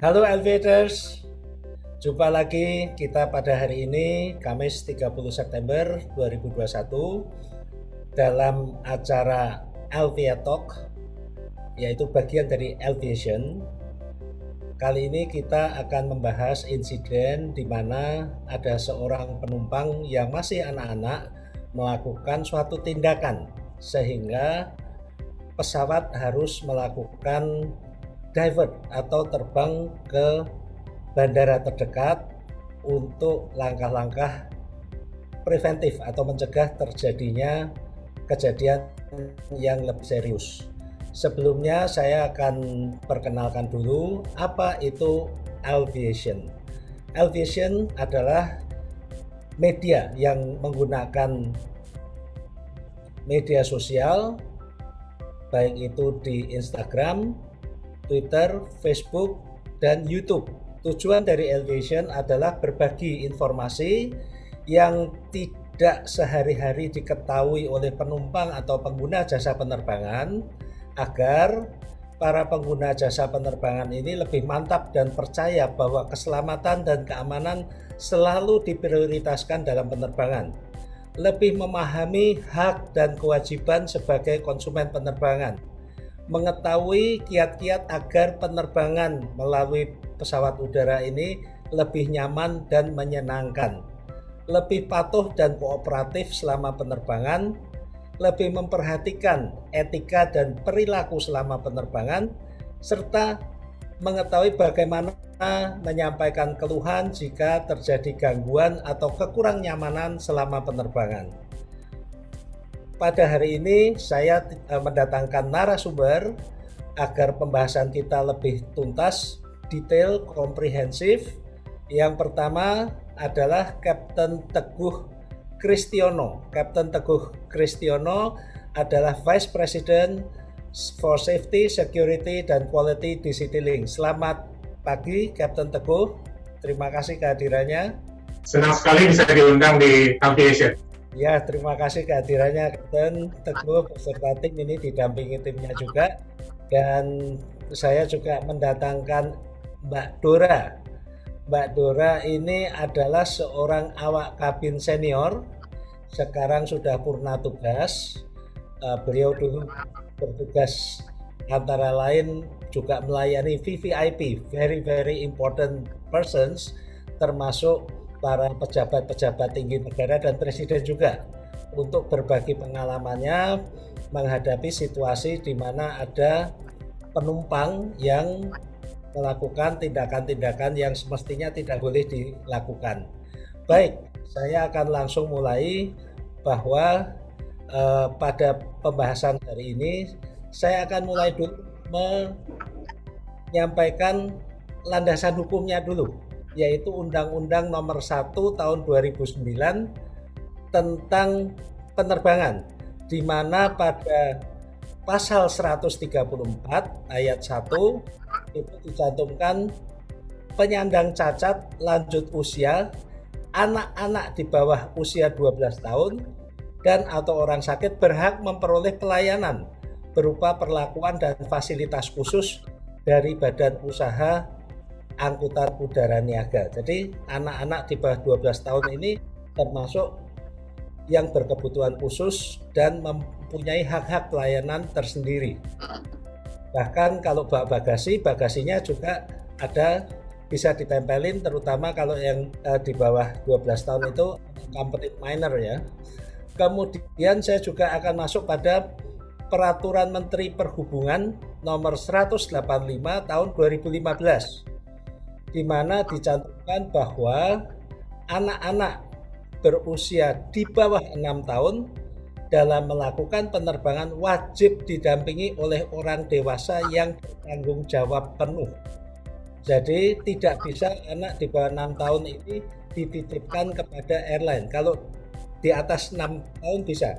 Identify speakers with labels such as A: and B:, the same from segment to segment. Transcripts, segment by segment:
A: Halo Aviators, jumpa lagi kita pada hari ini Kamis 30 September 2021 dalam acara Alvia Talk, yaitu bagian dari Aviation. Kali ini kita akan membahas insiden di mana ada seorang penumpang yang masih anak-anak melakukan suatu tindakan sehingga pesawat harus melakukan divert atau terbang ke bandara terdekat untuk langkah-langkah preventif atau mencegah terjadinya kejadian yang lebih serius. Sebelumnya saya akan perkenalkan dulu apa itu Aviation. Aviation adalah media yang menggunakan media sosial, baik itu di Instagram, Twitter, Facebook, dan YouTube. Tujuan dari Aviation adalah berbagi informasi yang tidak sehari-hari diketahui oleh penumpang atau pengguna jasa penerbangan agar para pengguna jasa penerbangan ini lebih mantap dan percaya bahwa keselamatan dan keamanan selalu diprioritaskan dalam penerbangan. Lebih memahami hak dan kewajiban sebagai konsumen penerbangan. Mengetahui kiat-kiat agar penerbangan melalui pesawat udara ini lebih nyaman dan menyenangkan, lebih patuh dan kooperatif selama penerbangan, lebih memperhatikan etika dan perilaku selama penerbangan, serta mengetahui bagaimana menyampaikan keluhan jika terjadi gangguan atau kekurang nyamanan selama penerbangan. Pada hari ini saya mendatangkan narasumber agar pembahasan kita lebih tuntas, detail, komprehensif. Yang pertama adalah Kapten Teguh Kristiono. Kapten Teguh Kristiono adalah Vice President for Safety, Security, dan Quality di Citylink. Selamat pagi Kapten Teguh, terima kasih kehadirannya.
B: Senang sekali bisa diundang di Aviation.
A: Ya, terima kasih kehadirannya Kapten Teguh beserta tim ini didampingi timnya juga. Dan saya juga mendatangkan Mbak Dora. Mbak Dora ini adalah seorang awak kabin senior, sekarang sudah purna tugas. Beliau dulu bertugas antara lain juga melayani VVIP, very important persons, termasuk para pejabat-pejabat tinggi negara dan presiden juga, untuk berbagi pengalamannya menghadapi situasi di mana ada penumpang yang melakukan tindakan-tindakan yang semestinya tidak boleh dilakukan. Baik, saya akan langsung mulai bahwa pada pembahasan hari ini saya akan mulai dulu menyampaikan landasan hukumnya dulu, yaitu Undang-Undang Nomor 1 Tahun 2009 tentang penerbangan, di mana pada pasal 134 ayat 1 itu dicantumkan penyandang cacat lanjut usia, anak-anak di bawah usia 12 tahun, dan atau orang sakit berhak memperoleh pelayanan berupa perlakuan dan fasilitas khusus dari Badan Usaha Angkutan Udara Niaga. Jadi anak-anak di bawah 12 tahun ini termasuk yang berkebutuhan khusus dan mempunyai hak-hak pelayanan tersendiri. Bahkan kalau bawa bagasi, bagasinya juga ada bisa ditempelin, terutama kalau yang di bawah 12 tahun itu company minor ya. Kemudian saya juga akan masuk pada Peraturan Menteri Perhubungan Nomor 185 Tahun 2015. Di mana dicantumkan bahwa anak-anak berusia di bawah 6 tahun dalam melakukan penerbangan wajib didampingi oleh orang dewasa yang bertanggung jawab penuh. Jadi tidak bisa anak di bawah 6 tahun ini dititipkan kepada airline. Kalau di atas 6 tahun bisa.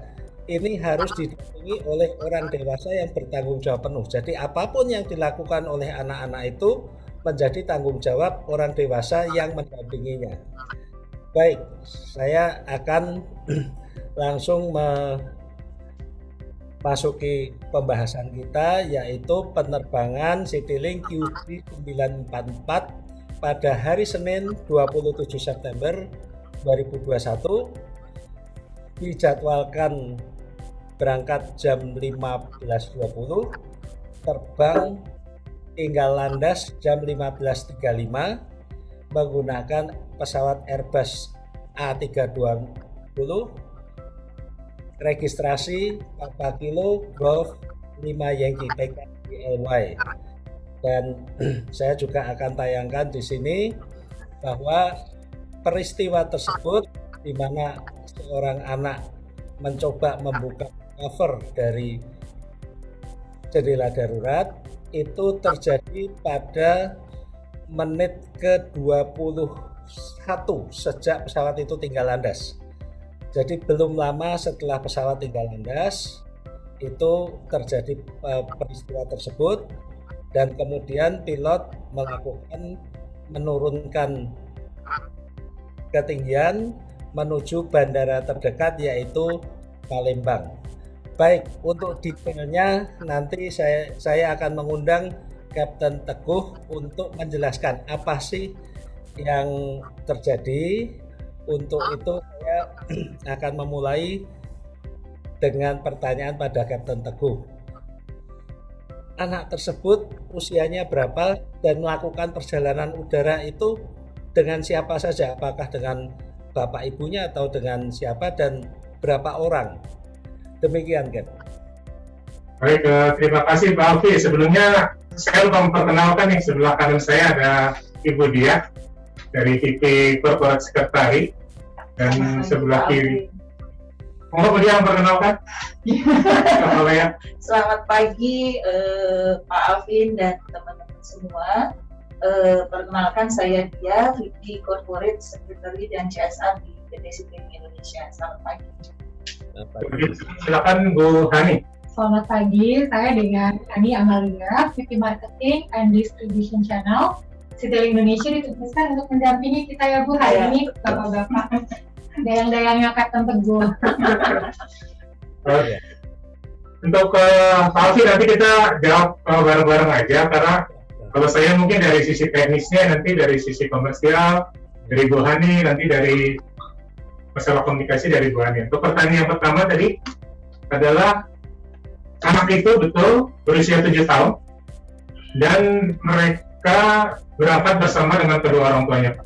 A: Ini harus didampingi oleh orang dewasa yang bertanggung jawab penuh. Jadi apapun yang dilakukan oleh anak-anak itu menjadi tanggung jawab orang dewasa yang mendampinginya. Baik, saya akan langsung masuki pembahasan kita, yaitu penerbangan Citylink QG944 pada hari Senin 27 September 2021 dijadwalkan berangkat jam 15.20, terbang tinggal landas jam 15.35 menggunakan pesawat Airbus A320 registrasi Papa Kilo Golf 5 Yankee PKLY. Dan saya juga akan tayangkan di sini bahwa peristiwa tersebut di mana seorang anak mencoba membuka cover dari jendela darurat itu terjadi pada menit ke-21 sejak pesawat itu tinggal landas. Jadi belum lama setelah pesawat tinggal landas itu terjadi peristiwa tersebut, dan kemudian pilot menurunkan ketinggian menuju bandara terdekat yaitu Palembang. Baik, untuk detailnya nanti saya akan mengundang Kapten Teguh untuk menjelaskan apa sih yang terjadi. Untuk itu saya akan memulai dengan pertanyaan pada Kapten Teguh. Anak tersebut usianya berapa dan melakukan perjalanan udara itu dengan siapa saja? Apakah dengan bapak ibunya atau dengan siapa dan berapa orang? Demikian, Kap.
B: Baik, terima kasih Pak Alfi. Sebelumnya saya lupa memperkenalkan yang sebelah kanan saya ada Ibu Dia dari VP Corporate Secretary, dan sebelah kiri. Mau Bu Dia memperkenalkan?
C: Selamat pagi Pak Alvin dan teman-teman semua. Perkenalkan saya Dia, VP Corporate Secretary dan CSR di PT Citylink Indonesia. Selamat pagi.
B: Silakan Bu Hani.
D: Selamat pagi, saya dengan Hani Amalia, VP Marketing and Distribution Channel Citylink Indonesia, ditugaskan untuk mendampingi kita ya Bu hari ini, Bapak-Bapak. Dayang-dayangnya Kapten Teguh.
B: Untuk Pak Alfi nanti kita jawab bareng-bareng aja, karena kalau saya mungkin dari sisi teknisnya, nanti dari sisi komersial dari Bu Hani, nanti dari masalah komunikasi dari Bu Hani. Untuk pertanyaan yang pertama tadi adalah anak itu betul berusia 7 tahun dan mereka berangkat bersama dengan kedua orang tuanya, Pak.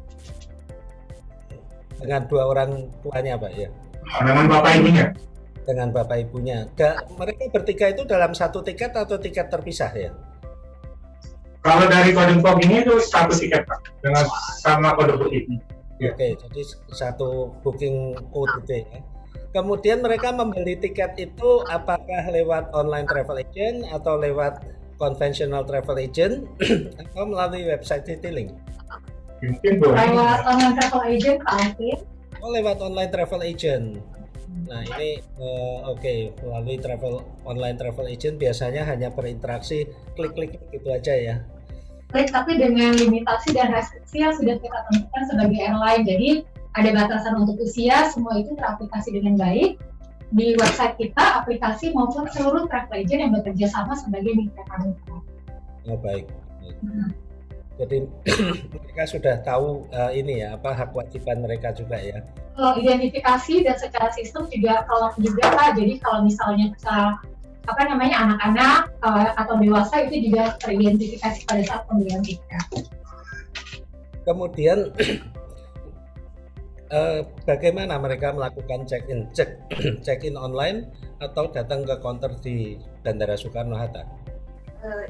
A: Dengan dua orang tuanya, Pak, ya.
B: Dengan bapak ibunya.
A: Dengan bapak ibunya. Mereka bertiga itu dalam satu tiket atau tiket terpisah ya?
B: Kalau dari kode book ini itu satu tiket, Pak, dengan sama kode book ini.
A: Oke, jadi satu booking OTT ya. Kemudian mereka membeli tiket itu apakah lewat online travel agent atau lewat conventional travel agent atau melalui website Citylink?
B: Mungkin Bu.
D: Lewat online travel agent, Pak Alvin.
A: Oh, lewat online travel agent. Nah ini oke, melalui online travel agent biasanya hanya berinteraksi klik-klik gitu aja ya.
D: Klik, tapi dengan limitasi dan restriksi yang sudah kita tentukan sebagai airline. Jadi ada batasan untuk usia, semua itu teraplikasi dengan baik di website kita, aplikasi maupun seluruh travel agent yang bekerja sama sebagai mitra kami.
A: Oh baik. Jadi mereka sudah tahu ini ya, apa hak kewajiban mereka juga ya.
D: Kalau identifikasi dan secara sistem juga kalau juga Pak, jadi kalau misalnya kita anak-anak atau dewasa itu juga teridentifikasi pada saat pembelian tiket.
A: Kemudian bagaimana mereka melakukan check-in online atau datang ke counter di Bandara Soekarno-Hatta?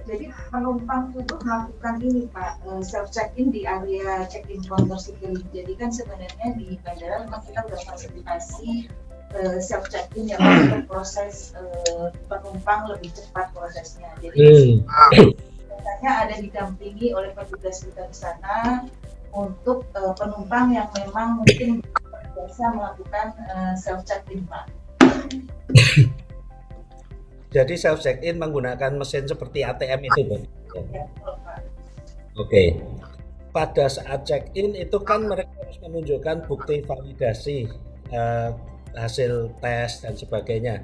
C: Jadi penumpang itu melakukan ini Pak, self check-in di area check-in counter Citylink. Jadi kan sebenarnya di bandara memang kita berfasilitasi self check-in yang untuk proses penumpang lebih cepat prosesnya. Jadi biasanya ada didampingi oleh petugas kita di sana untuk penumpang yang memang mungkin biasa melakukan self check-in, Pak.
A: Jadi self check-in menggunakan mesin seperti ATM itu, Bang?
C: Ya, Pak.
A: Oke. Pada saat check-in itu kan mereka harus menunjukkan bukti validasi hasil tes dan sebagainya.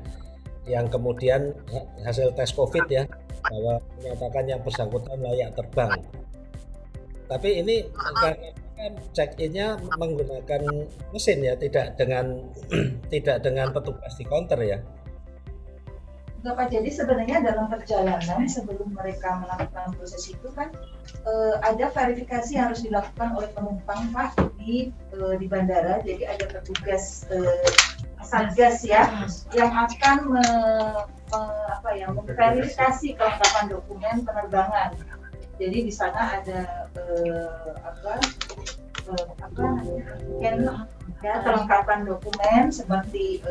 A: yang kemudian hasil tes COVID ya, bahwa menyatakan yang bersangkutan layak terbang. Tapi ini karena check-in-nya menggunakan mesin ya, tidak dengan petugas di counter ya.
C: Enggak Pak, jadi sebenarnya dalam perjalanan sebelum mereka melakukan proses itu kan ada verifikasi yang harus dilakukan oleh penumpang Pak di bandara. Jadi ada petugas Satgas ya yang akan memverifikasi kelengkapan dokumen penerbangan. Jadi di sana ada kelengkapan dokumen seperti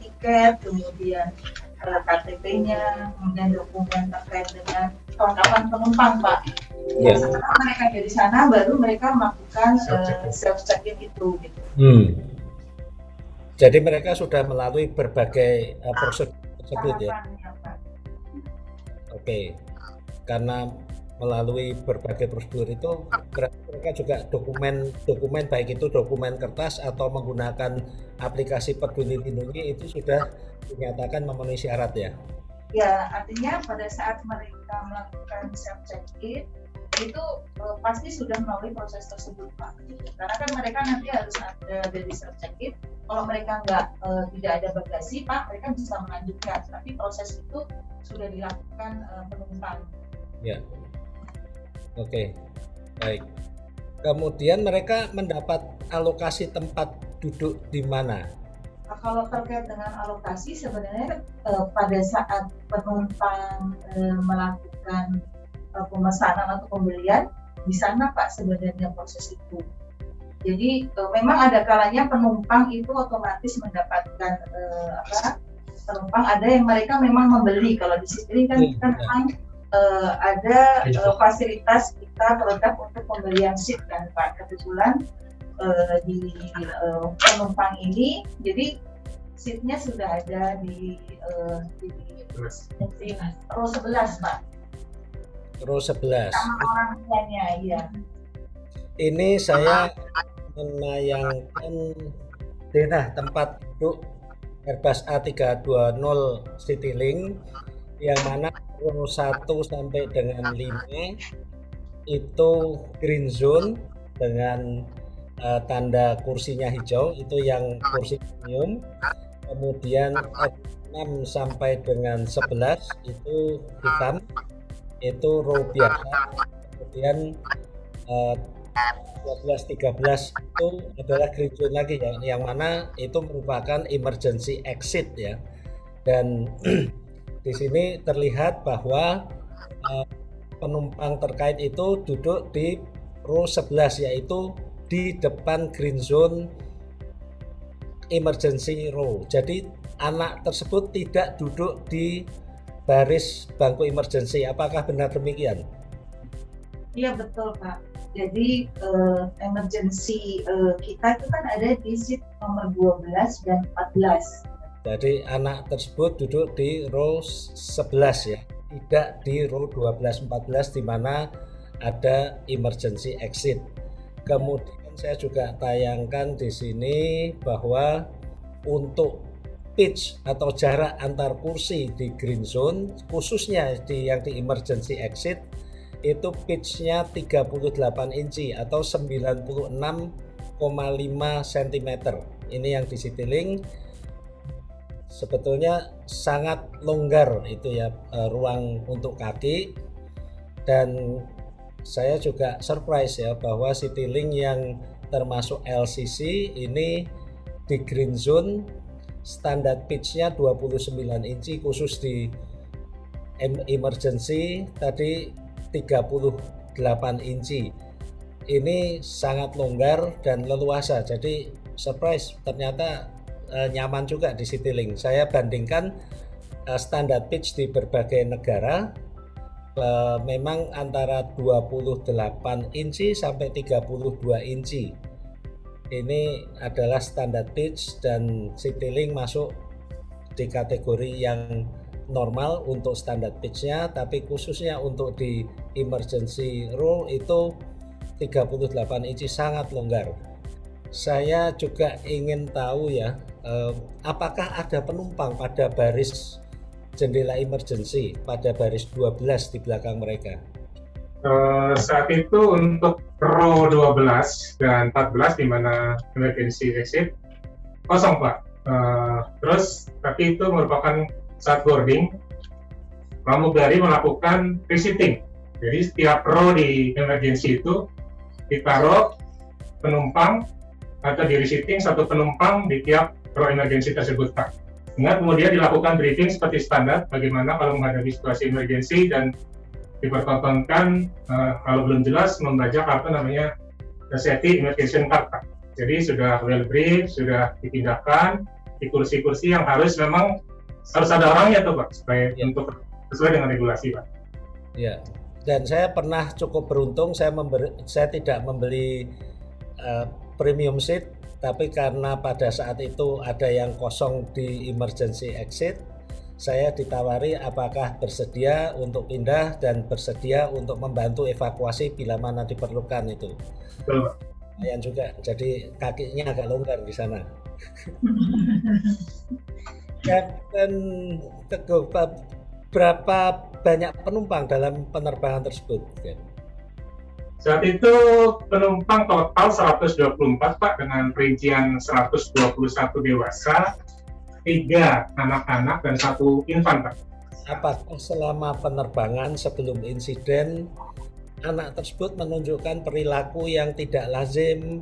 C: tiket, kemudian KTP-nya, kemudian dokumen terkait dengan kelengkapan penumpang, Pak.
A: Yes.
C: Setelah mereka dari sana, baru mereka melakukan self check-in itu. Gitu.
A: Jadi mereka sudah melalui berbagai prosedur tersebut ya. Oke. Karena melalui berbagai prosedur itu, mereka juga dokumen baik itu dokumen kertas atau menggunakan aplikasi Peduli Lindungi itu sudah dinyatakan memenuhi syarat ya?
C: Ya, artinya pada saat mereka melakukan self check-in itu pasti sudah melalui proses tersebut Pak. Karena kan mereka nanti harus ada dari self check-in. Kalau mereka tidak ada bagasi Pak, mereka bisa melanjutkan. Tapi proses itu sudah dilakukan penumpang.
A: Ya, oke, baik. Kemudian mereka mendapat alokasi tempat duduk di mana?
C: Nah, kalau terkait dengan alokasi sebenarnya pada saat penumpang melakukan pemesanan atau pembelian di sana Pak sebenarnya proses itu. Jadi memang ada kalanya penumpang itu otomatis mendapatkan penumpang ada yang mereka memang membeli. Kalau di sini kan memang ada fasilitas kita produk untuk pembelian seat kan Pak. Kebetulan di penumpang ini, jadi seatnya sudah ada di row 11 Pak.
A: Row 11.
C: Sama orang tuanya, iya.
A: Ini saya menayangkan tempat duduk Airbus A320 Citylink yang mana row 1 sampai dengan 5 itu green zone dengan tanda kursinya hijau, itu yang kursi premium. Kemudian F6 sampai dengan 11 itu hitam, itu row biasa. Kemudian 12-13 itu adalah green zone lagi ya, yang mana itu merupakan emergency exit ya. Dan di sini terlihat bahwa penumpang terkait itu duduk di row 11, yaitu di depan green zone emergency row. Jadi anak tersebut tidak duduk di baris bangku emergency. Apakah benar demikian?
C: Iya betul Pak. Jadi emergency kita itu kan ada di seat nomor 12 dan 14.
A: Jadi anak tersebut duduk di row 11 ya, tidak di row 12-14 di mana ada emergency exit. Kemudian saya juga tayangkan di sini bahwa untuk pitch atau jarak antar kursi di green zone, khususnya yang di emergency exit, itu pitch-nya 38 inci atau 96,5 cm. Ini yang di Citylink. Sebetulnya sangat longgar itu ya, ruang untuk kaki. Dan saya juga surprise ya bahwa Citylink yang termasuk LCC ini di green zone standar pitch-nya 29 inci, khusus di emergency tadi 38 inci. Ini sangat longgar dan leluasa. Jadi surprise, ternyata nyaman juga di Citylink. Saya bandingkan standar pitch di berbagai negara, memang antara 28 inci sampai 32 inci. Ini adalah standar pitch dan Citylink masuk di kategori yang normal untuk standar pitch-nya, tapi khususnya untuk di emergency row itu 38 inci sangat longgar. Saya juga ingin tahu ya, apakah ada penumpang pada baris jendela emergency pada baris 12 di belakang mereka?
B: Saat itu untuk row 12 dan 14 di mana emergency exit kosong Pak. Terus tapi itu merupakan saat boarding, pramugari melakukan reseating. Jadi setiap row di emergency itu ditaruh penumpang atau di reseating satu penumpang di tiap row emergency tersebut Pak. Sehingga kemudian dilakukan briefing seperti standar bagaimana kalau menghadapi situasi emergency dan dipertontonkan kalau belum jelas membaca kartu namanya safety emergency card Pak. Jadi sudah well brief, sudah dipindahkan di kursi-kursi yang harus memang harus ada orangnya tuh Pak supaya untuk sesuai dengan regulasi Pak.
A: Ya. Dan saya pernah cukup beruntung, saya tidak membeli premium seat, tapi karena pada saat itu ada yang kosong di emergency exit, saya ditawari apakah bersedia untuk pindah dan bersedia untuk membantu evakuasi bila mana diperlukan itu.
B: Betul.
A: Lumayan juga, jadi kakinya agak longgar di sana. Dan berapa banyak penumpang dalam penerbangan tersebut?
B: Saat itu penumpang total 124 Pak dengan rincian 121 dewasa, 3 anak-anak dan 1 infan Pak.
A: Apakah selama penerbangan sebelum insiden anak tersebut menunjukkan perilaku yang tidak lazim,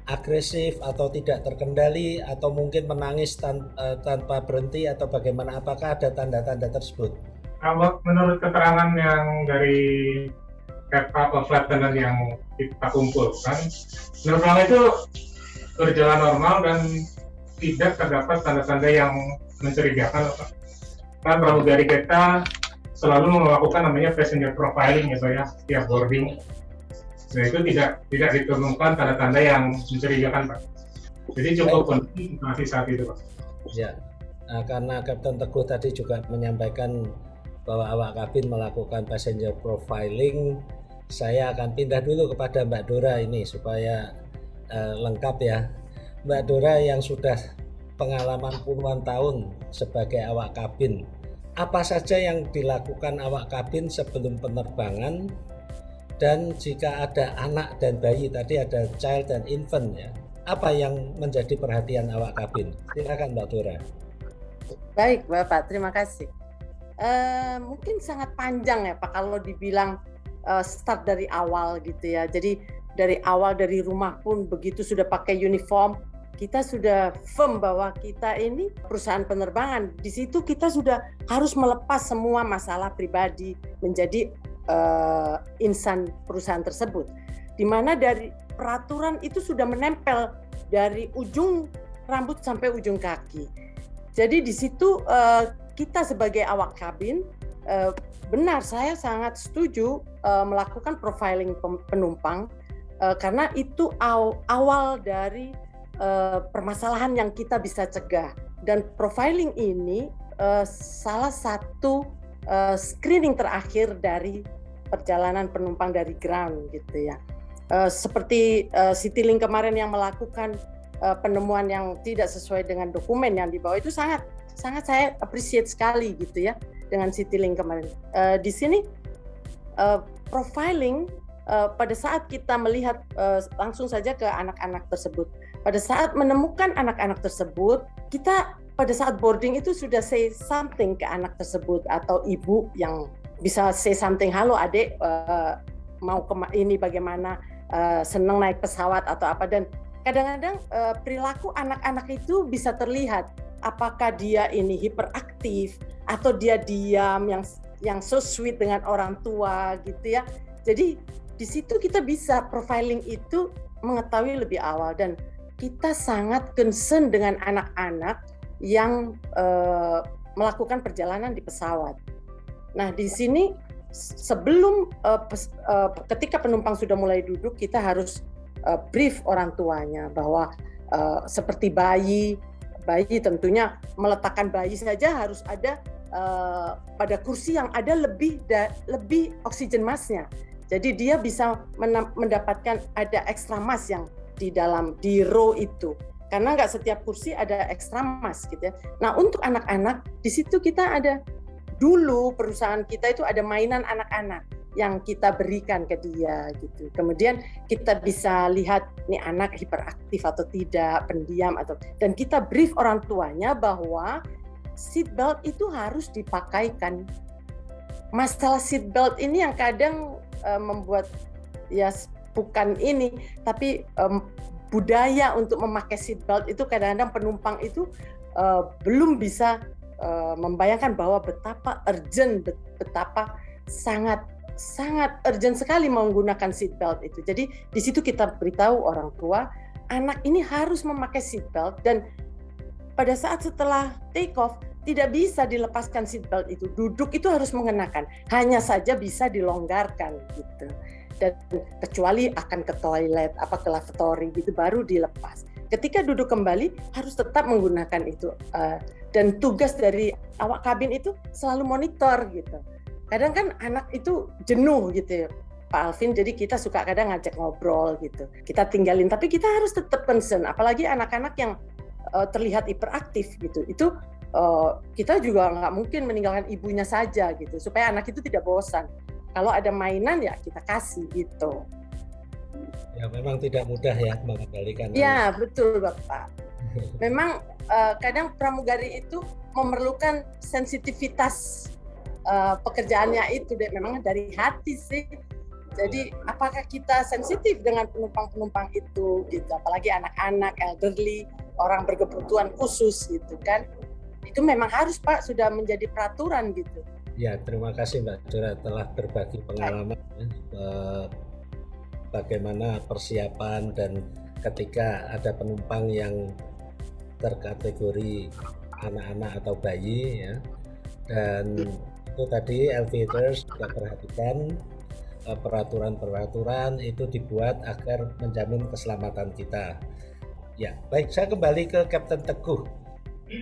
A: agresif atau tidak terkendali atau mungkin menangis tanpa berhenti atau bagaimana? Apakah ada tanda-tanda tersebut?
B: Kalau menurut keterangan yang dari kapal flight attendant yang kita kumpulkan, penerbangan itu berjalan normal dan tidak terdapat tanda-tanda yang mencurigakan. Kan pramugari kita selalu melakukan namanya passenger profiling ya Pak ya, setiap boarding. Nah itu tidak ditemukan tanda-tanda yang mencurigakan Pak. Jadi cukup kondisi masih saat itu Pak.
A: Ya, nah, karena Kapten Teguh tadi juga menyampaikan bahwa awak kabin melakukan passenger profiling, saya akan pindah dulu kepada Mbak Dora ini supaya lengkap ya. Mbak Dora yang sudah pengalaman puluhan tahun sebagai awak kabin, apa saja yang dilakukan awak kabin sebelum penerbangan? Dan jika ada anak dan bayi, tadi ada child dan infant ya, apa yang menjadi perhatian awak kabin? Silakan Mbak Dora.
E: Baik Bapak, terima kasih. Mungkin sangat panjang ya Pak kalau dibilang start dari awal gitu ya. Jadi dari awal dari rumah pun begitu sudah pakai uniform, kita sudah firm bahwa kita ini perusahaan penerbangan. Di situ kita sudah harus melepas semua masalah pribadi menjadi insan perusahaan tersebut. Di mana dari peraturan itu sudah menempel dari ujung rambut sampai ujung kaki. Jadi di situ kita sebagai awak kabin, benar saya sangat setuju melakukan profiling penumpang karena itu awal dari permasalahan yang kita bisa cegah. Dan profiling ini salah satu screening terakhir dari perjalanan penumpang dari ground gitu ya. Seperti Citylink kemarin yang melakukan penemuan yang tidak sesuai dengan dokumen yang dibawa, itu sangat saya appreciate sekali gitu ya dengan Citylink kemarin. Di sini profiling pada saat kita melihat langsung saja ke anak-anak tersebut. Pada saat menemukan anak-anak tersebut, kita pada saat boarding itu sudah say something ke anak tersebut atau ibu yang bisa say something, halo adik, mau ini bagaimana, senang naik pesawat atau apa. Dan kadang-kadang perilaku anak-anak itu bisa terlihat apakah dia ini hiperaktif atau dia diam yang so sweet dengan orang tua gitu ya. Jadi di situ kita bisa profiling itu mengetahui lebih awal, dan kita sangat concern dengan anak-anak yang melakukan perjalanan di pesawat. Nah di sini sebelum ketika penumpang sudah mulai duduk, kita harus brief orang tuanya bahwa seperti bayi tentunya meletakkan bayi saja harus ada pada kursi yang ada lebih oksigen masknya. Jadi dia bisa mendapatkan ada extra mask yang di row itu. Karena nggak setiap kursi ada extra mask gitu ya. Nah untuk anak-anak di situ kita ada dulu perusahaan kita itu ada mainan anak-anak yang kita berikan ke dia gitu. Kemudian kita bisa lihat nih anak hiperaktif atau tidak, pendiam atau, dan kita brief orang tuanya bahwa seat belt itu harus dipakaikan. Masalah seat belt ini yang kadang membuat ya bukan ini, tapi budaya untuk memakai seat belt itu kadang-kadang penumpang itu belum bisa membayangkan bahwa betapa urgent, betapa sangat urgent sekali menggunakan seat belt itu. Jadi di situ kita beritahu orang tua, anak ini harus memakai seat belt, dan pada saat setelah take off tidak bisa dilepaskan seat belt itu. Duduk itu harus mengenakan, hanya saja bisa dilonggarkan gitu. Dan kecuali akan ke toilet, ke lavatory gitu baru dilepas. Ketika duduk kembali harus tetap menggunakan itu. Dan tugas dari awak kabin itu selalu monitor gitu. Kadang kan anak itu jenuh gitu ya, Pak Alvin, jadi kita suka kadang ngajak ngobrol gitu. Kita tinggalin, tapi kita harus tetap concern, apalagi anak-anak yang terlihat hiperaktif gitu. Itu kita juga nggak mungkin meninggalkan ibunya saja gitu, supaya anak itu tidak bosan. Kalau ada mainan ya kita kasih gitu.
A: Ya memang tidak mudah ya mengendalikan.
E: Ya betul Bapak. Memang kadang pramugari itu memerlukan sensitivitas pekerjaannya itu, memang dari hati sih. Jadi apakah kita sensitif dengan penumpang-penumpang itu gitu, apalagi anak-anak, elderly, orang berkebutuhan khusus gitu kan. Itu memang harus Pak, sudah menjadi peraturan gitu.
A: Ya, terima kasih Mbak Dora telah berbagi pengalaman bagaimana persiapan dan ketika ada penumpang yang terkategori anak-anak atau bayi ya. Dan itu tadi elevators juga perhatikan peraturan-peraturan itu dibuat agar menjamin keselamatan kita. Ya, baik, saya kembali ke Kapten Teguh.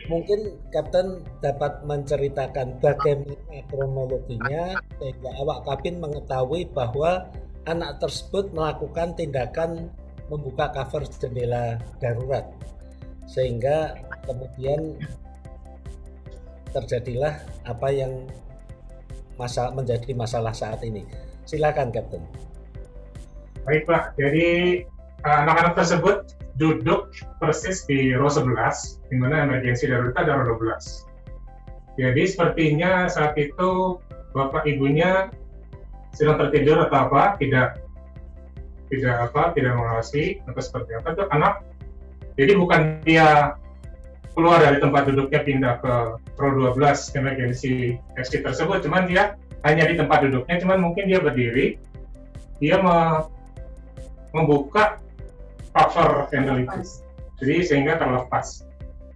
A: Mungkin Kapten dapat menceritakan bagaimana kronologinya sehingga awak kabin mengetahui bahwa anak tersebut melakukan tindakan membuka cover jendela darurat, sehingga kemudian terjadilah apa yang menjadi masalah saat ini. Silakan Kapten.
B: Baik Pak, jadi anak-anak tersebut duduk persis di row 11, di mana emergensi darurat ada row 12. Jadi sepertinya saat itu bapak ibunya sedang tertidur atau apa, tidak mengawasi atau seperti apa itu anak. Jadi bukan dia keluar dari tempat duduknya pindah ke row 12 emergency exit tersebut, cuman dia hanya di tempat duduknya, cuman mungkin dia berdiri, dia membuka cover handle itu, jadi sehingga terlepas.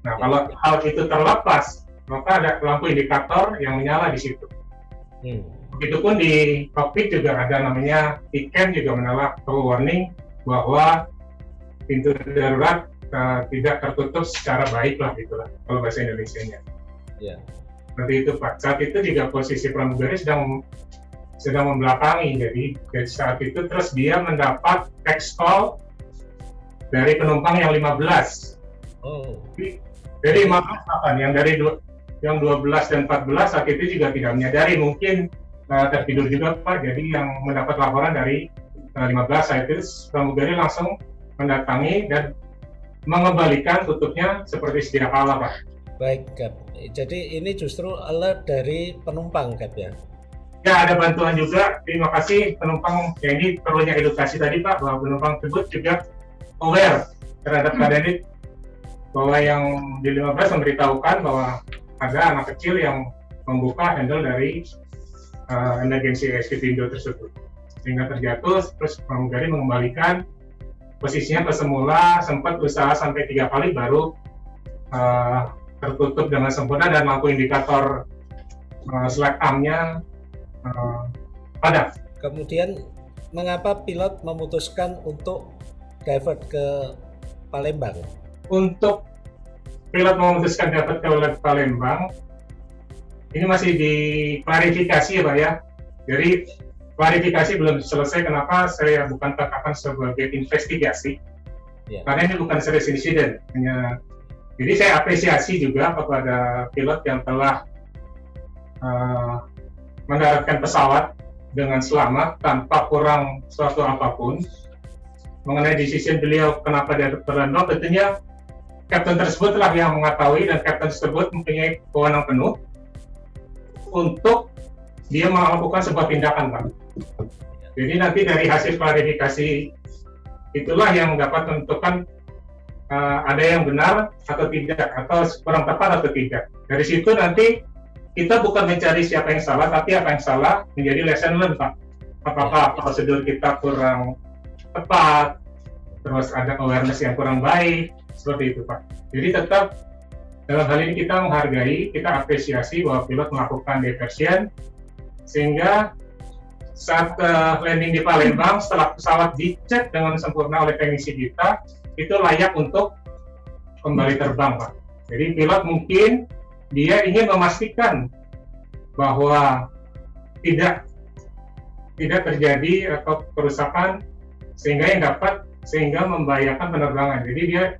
B: Nah, kalau hal itu terlepas, maka ada lampu indikator yang menyala di situ. Begitupun di cockpit juga ada namanya T-cam juga menyala warning bahwa pintu darurat tidak tertutup secara baik lah gitulah kalau bahasa Indonesianya.
A: Ya.
B: Seperti itu Pak. Saat itu juga posisi pramugari sedang membelakangi, jadi saat itu terus dia mendapat text call dari penumpang yang 15.
A: Oh.
B: Jadi maaf yang 12 dan 14 saat itu juga tidak menyadari, mungkin tertidur juga Pak. Jadi yang mendapat laporan dari 15 saat itu pramugari langsung mendatangi dan mengembalikan tutupnya seperti sedia kala Pak.
A: Baik Kap. Jadi ini justru alert dari penumpang Kap ya?
B: Ya, ada bantuan juga. Terima kasih penumpang. Ya, ini perlunya edukasi tadi Pak, bahwa penumpang tersebut juga aware terhadap keadaan ini, bahwa yang di 15 memberitahukan bahwa ada anak kecil yang membuka handle dari emergency exit window tersebut, sehingga terjatuh. Terus pramugari mengembalikan posisinya ke semula, sempat usaha sampai 3 kali baru tertutup dengan sempurna dan lampu indikator slack arm-nya padam.
A: Kemudian mengapa pilot memutuskan untuk divert ke Palembang?
B: Untuk pilot memutuskan divert ke Palembang, ini masih diklarifikasi ya Pak ya. Jadi klarifikasi belum selesai, kenapa saya bukan katakan sebagai investigasi, karena ini bukan serious incident. Jadi saya apresiasi juga kepada pilot yang telah uh, mendaratkan pesawat dengan selamat tanpa kurang suatu apapun. Mengenai decision beliau kenapa dia terbang, tentunya kapten tersebutlah yang mengetahui, dan kapten tersebut mempunyai kewenangan penuh untuk dia melakukan sebuah tindakan, Pak. Jadi nanti dari hasil klarifikasi itulah yang dapat menentukan ada yang benar atau tidak, atau kurang tepat atau tidak. Dari situ nanti kita bukan mencari siapa yang salah, tapi apa yang salah menjadi lesson learned, Pak. Apakah prosedur kita kurang tepat, terus ada awareness yang kurang baik, seperti itu, Pak. Jadi tetap dalam hal ini kita menghargai, kita apresiasi bahwa pilot melakukan diversion, sehingga saat landing di Palembang, setelah pesawat dicek dengan sempurna oleh teknisi kita, itu layak untuk kembali terbang, Pak. Jadi pilot mungkin dia ingin memastikan bahwa tidak terjadi atau kerusakan sehingga membahayakan penerbangan. Jadi dia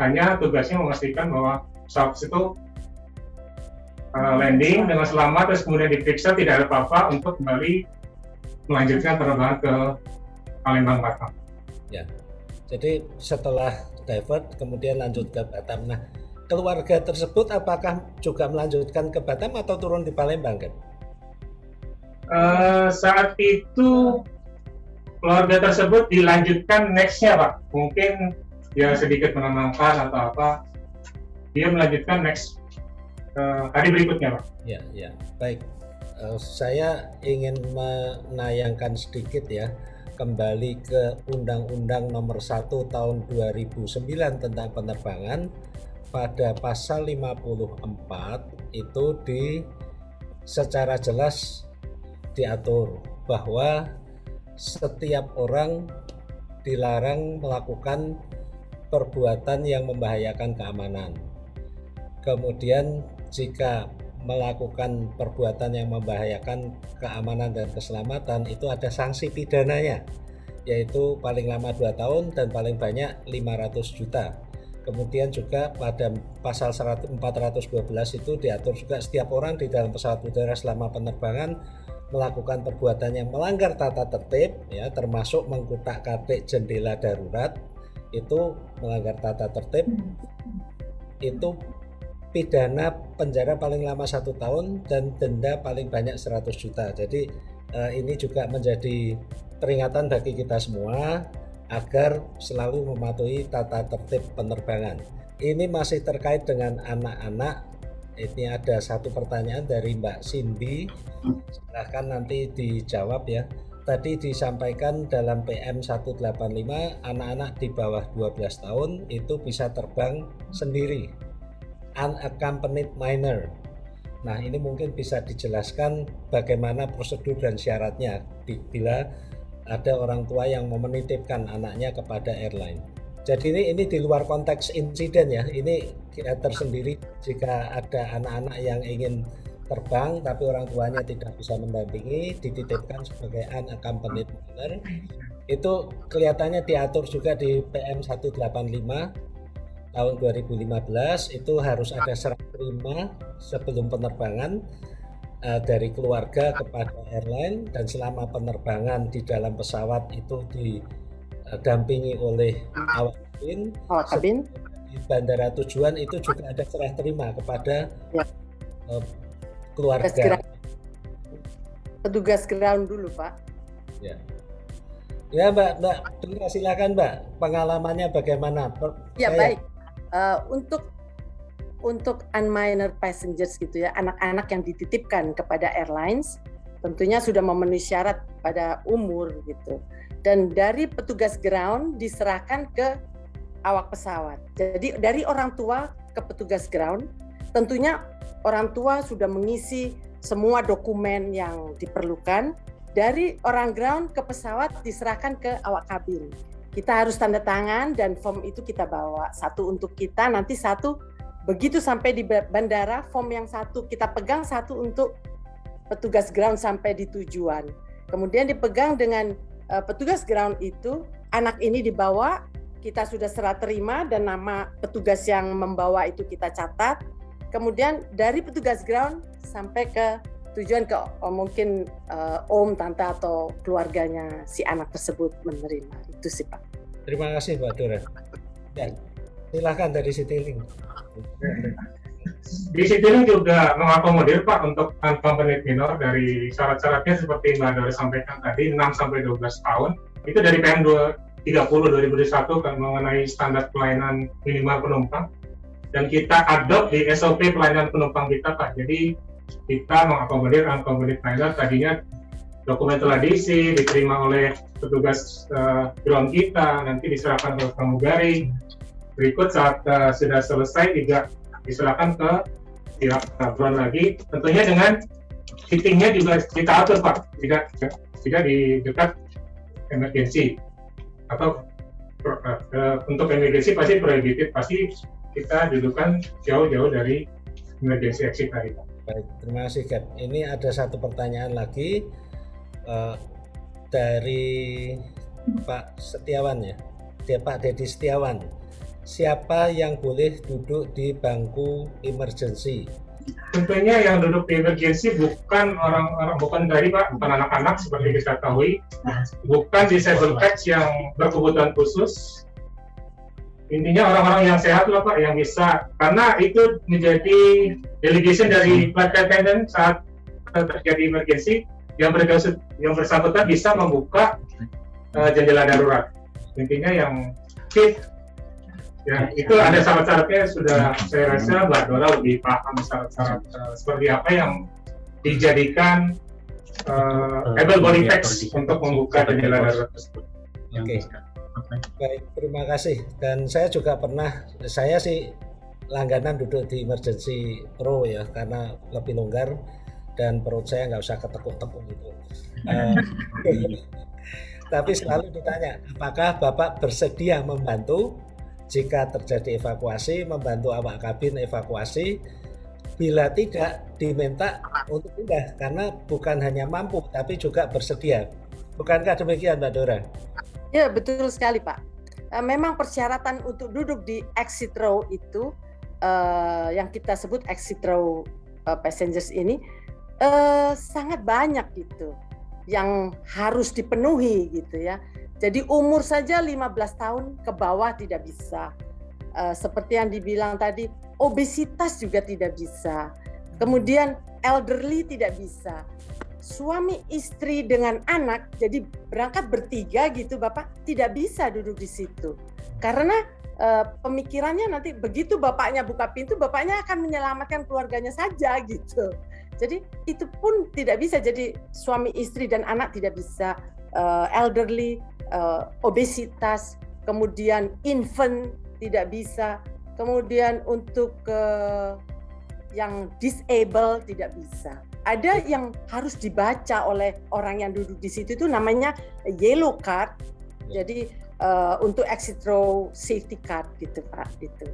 B: hanya tugasnya memastikan bahwa pesawat itu landing dengan selamat, terus kemudian diperiksa tidak ada apa-apa untuk kembali melanjutkan penerbangan ke Palembang, Batam.
A: Ya, jadi setelah divert kemudian lanjut ke Batam. Nah, keluarga tersebut apakah juga melanjutkan ke Batam atau turun di Palembang, kan?
B: Saat itu keluarga tersebut dilanjutkan next-nya, Pak. Mungkin dia sedikit menenangkan atau apa, dia melanjutkan next hari berikutnya, Pak.
A: Ya, baik. Saya ingin menayangkan sedikit ya, kembali ke Undang-Undang Nomor 1 Tahun 2009 tentang penerbangan. Pada pasal 54 itu secara jelas diatur bahwa setiap orang dilarang melakukan perbuatan yang membahayakan keamanan. Kemudian jika melakukan perbuatan yang membahayakan keamanan dan keselamatan, itu ada sanksi pidananya, yaitu paling lama 2 tahun dan paling banyak 500 juta. Kemudian juga pada pasal 412 itu diatur juga setiap orang di dalam pesawat udara selama penerbangan melakukan perbuatan yang melanggar tata tertib, ya, termasuk mengkutak-katik jendela darurat, itu melanggar tata tertib, itu pidana penjara paling lama 1 tahun dan denda paling banyak 100 juta. Jadi ini juga menjadi peringatan bagi kita semua agar selalu mematuhi tata tertib penerbangan. Ini masih terkait dengan anak-anak. Ini ada satu pertanyaan dari Mbak Cindy. Silahkan nanti dijawab ya. Tadi disampaikan dalam PM 185 anak-anak di bawah 12 tahun itu bisa terbang sendiri, unaccompanied minor. Nah, ini mungkin bisa dijelaskan bagaimana prosedur dan syaratnya bila ada orang tua yang mau menitipkan anaknya kepada airline. Jadi ini di luar konteks insiden ya. Ini tersendiri jika ada anak-anak yang ingin terbang tapi orang tuanya tidak bisa mendampingi, dititipkan sebagai unaccompanied minor. Itu kelihatannya diatur juga di PM 185 tahun 2015, itu harus ada serah terima sebelum penerbangan dari keluarga kepada airline, dan selama penerbangan di dalam pesawat itu didampingi oleh awak kabin. Di bandara tujuan itu juga ada serah terima kepada keluarga.
E: Petugas ground dulu, Pak.
A: Ya, Mbak, silakan Mbak, pengalamannya bagaimana?
E: Baik. Untuk unminor passengers gitu ya, anak-anak yang dititipkan kepada airlines tentunya sudah memenuhi syarat pada umur gitu. Dan dari petugas ground diserahkan ke awak pesawat. Jadi dari orang tua ke petugas ground, tentunya orang tua sudah mengisi semua dokumen yang diperlukan. Dari orang ground ke pesawat diserahkan ke awak kabin. Kita harus tanda tangan dan form itu kita bawa. Satu untuk kita, nanti satu begitu sampai di bandara, form yang satu kita pegang, satu untuk petugas ground sampai di tujuan. Kemudian dipegang dengan petugas ground itu, anak ini dibawa, kita sudah serah terima dan nama petugas yang membawa itu kita catat. kemudian dari petugas ground sampai ke tujuan ke mungkin om, tante atau keluarganya si anak tersebut menerima. Itu sih Pak.
A: Terima kasih Mbak Dora. Dan silakan dari Citylink.
B: Di Citylink juga mengakomodir Pak untuk unaccompanied minor dari syarat-syaratnya seperti Mbak Dora sampaikan tadi 6-12 tahun. Itu dari PM 30 2021 kan mengenai standar pelayanan minimal penumpang. Dan kita adopt di SOP pelayanan penumpang kita Pak. Jadi kita mengakomodir unaccompanied minor, tadinya dokumen telah diisi, diterima oleh petugas ground kita, nanti diserahkan ke pramugari. Berikut saat sudah selesai juga diserahkan ke pihak ground lagi, tentunya dengan seatingnya juga kita atur Pak, tidak di dekat emergency atau untuk emergency pasti prohibited, pasti kita dudukan jauh-jauh dari emergency exit tadi Pak.
A: Baik, terima kasih Gap. Ini ada satu pertanyaan lagi dari Pak Setiawan ya, Pak Dedi Setiawan. Siapa yang boleh duduk di bangku emergency?
B: Tentunya yang duduk di emergency bukan orang-orang, bukan dari Pak, bukan anak-anak seperti kita ketahui, bukan disabled pets yang berkebutuhan khusus. Intinya orang-orang yang sehat lah Pak, yang bisa, karena itu menjadi delegation dari flight attendant saat terjadi emergency, yang bersangkutan bisa membuka jendela darurat. Intinya yang fit, ya itu ada syarat-syaratnya, sudah saya rasa Mbak Dora lebih paham syarat-syarat seperti apa yang dijadikan able body packs untuk membuka jendela darurat tersebut.
A: Oke. Baik, terima kasih. Dan saya juga pernah, saya sih langganan duduk di emergency row ya, karena lebih longgar dan perut saya nggak usah ketekuk-tekuk gitu. Tapi selalu ditanya, apakah Bapak bersedia membantu jika terjadi evakuasi, membantu awak kabin evakuasi? Bila tidak, diminta untuk pindah, karena bukan hanya mampu, tapi juga bersedia. Bukankah demikian Mbak Dora?
E: Ya, betul sekali Pak. Memang persyaratan untuk duduk di exit row itu yang kita sebut exit row passengers ini sangat banyak gitu yang harus dipenuhi gitu ya. Jadi umur saja 15 tahun ke bawah tidak bisa. Seperti yang dibilang tadi, obesitas juga tidak bisa. Kemudian elderly tidak bisa. Suami istri dengan anak, jadi berangkat bertiga gitu Bapak, tidak bisa duduk di situ. Karena pemikirannya nanti begitu bapaknya buka pintu, bapaknya akan menyelamatkan keluarganya saja gitu. Jadi itu pun tidak bisa, jadi suami istri dan anak tidak bisa, elderly, obesitas, kemudian infant tidak bisa, kemudian untuk yang disable tidak bisa. Ada yang harus dibaca oleh orang yang duduk di situ, itu namanya yellow card. Jadi untuk exit row safety card gitu Pak. Itu.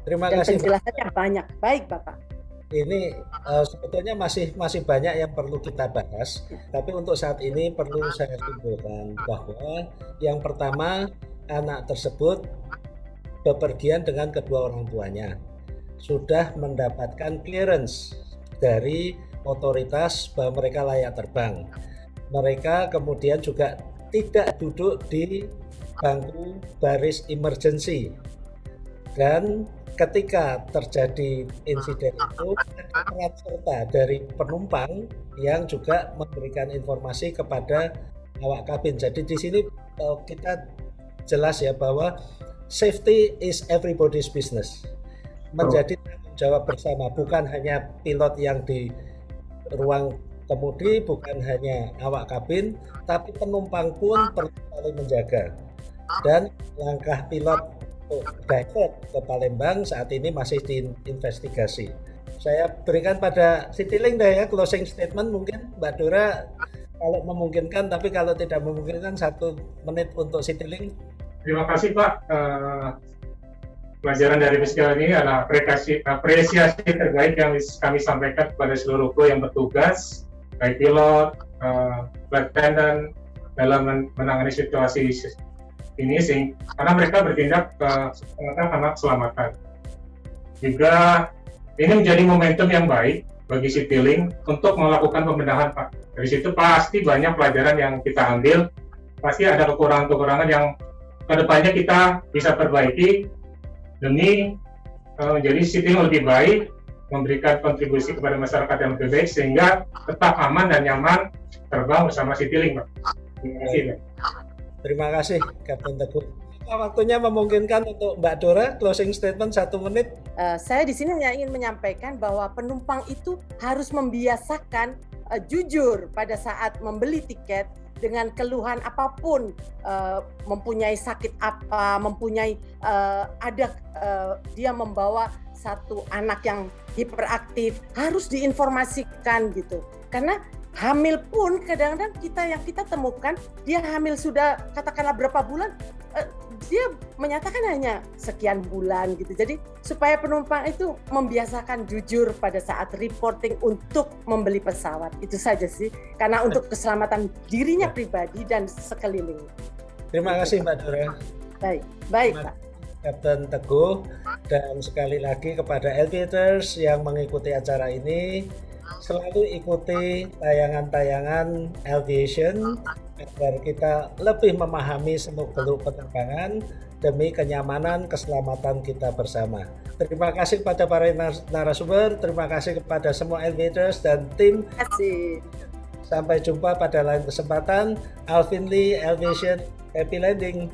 A: Terima
E: Dan
A: kasih.
E: penjelasannya banyak. Baik Bapak.
A: Ini sebetulnya masih banyak yang perlu kita bahas, tapi untuk saat ini perlu saya simpulkan bahwa yang pertama, anak tersebut bepergian dengan kedua orang tuanya, sudah mendapatkan clearance dari otoritas bahwa mereka layak terbang. Mereka kemudian juga tidak duduk di bangku baris emergency, dan ketika terjadi insiden itu ada peran serta dari penumpang yang juga memberikan informasi kepada awak kabin. Jadi di sini kita jelas ya bahwa safety is everybody's business, menjadi tanggung jawab bersama, bukan hanya pilot yang di ruang kemudi, bukan hanya awak kabin, tapi penumpang pun perlu saling menjaga. Dan langkah pilot divert ke Palembang saat ini masih diinvestigasi. Saya berikan pada Citylink deh ya, closing statement mungkin Mbak Dora kalau memungkinkan, tapi kalau tidak memungkinkan 1 menit untuk Citylink.
B: Terima kasih Pak. Pelajaran dari peristiwa ini adalah apresiasi terbaik yang kami sampaikan kepada seluruh kru yang bertugas, baik pilot, flight attendant, dalam menangani situasi ini, karena mereka bertindak karena keselamatan. Juga ini menjadi momentum yang baik bagi Citylink untuk melakukan pembenahan, Pak. Dari situ pasti banyak pelajaran yang kita ambil, pasti ada kekurangan-kekurangan yang kedepannya kita bisa perbaiki demi menjadi Citylink lebih baik, memberikan kontribusi kepada masyarakat yang lebih baik sehingga tetap aman dan nyaman terbang bersama Citylink, Pak. Terima kasih, Pak.
A: Terima kasih, Kapten Teguh. Waktunya memungkinkan untuk Mbak Dora closing statement 1 menit.
E: Saya di sini hanya ingin menyampaikan bahwa penumpang itu harus membiasakan jujur pada saat membeli tiket dengan keluhan apapun, mempunyai sakit apa, mempunyai dia membawa satu anak yang hiperaktif, harus diinformasikan gitu. Karena hamil pun kadang-kadang yang kita temukan dia hamil sudah katakanlah berapa bulan, dia menyatakan hanya sekian bulan gitu. Jadi supaya penumpang itu membiasakan jujur pada saat reporting untuk membeli pesawat. Itu saja sih, karena untuk keselamatan dirinya pribadi dan sekeliling.
A: Terima kasih Mbak Dora.
E: Baik Pak.
A: Kapten Teguh, dan sekali lagi kepada aviators yang mengikuti acara ini, selalu ikuti tayangan-tayangan aviation agar kita lebih memahami seluk-beluk penerbangan demi kenyamanan keselamatan kita bersama. Terima kasih kepada para narasumber, terima kasih kepada semua aviators dan tim.
E: Terima kasih.
A: Sampai jumpa pada lain kesempatan. Alvin Lee, Aviation, Happy Landing.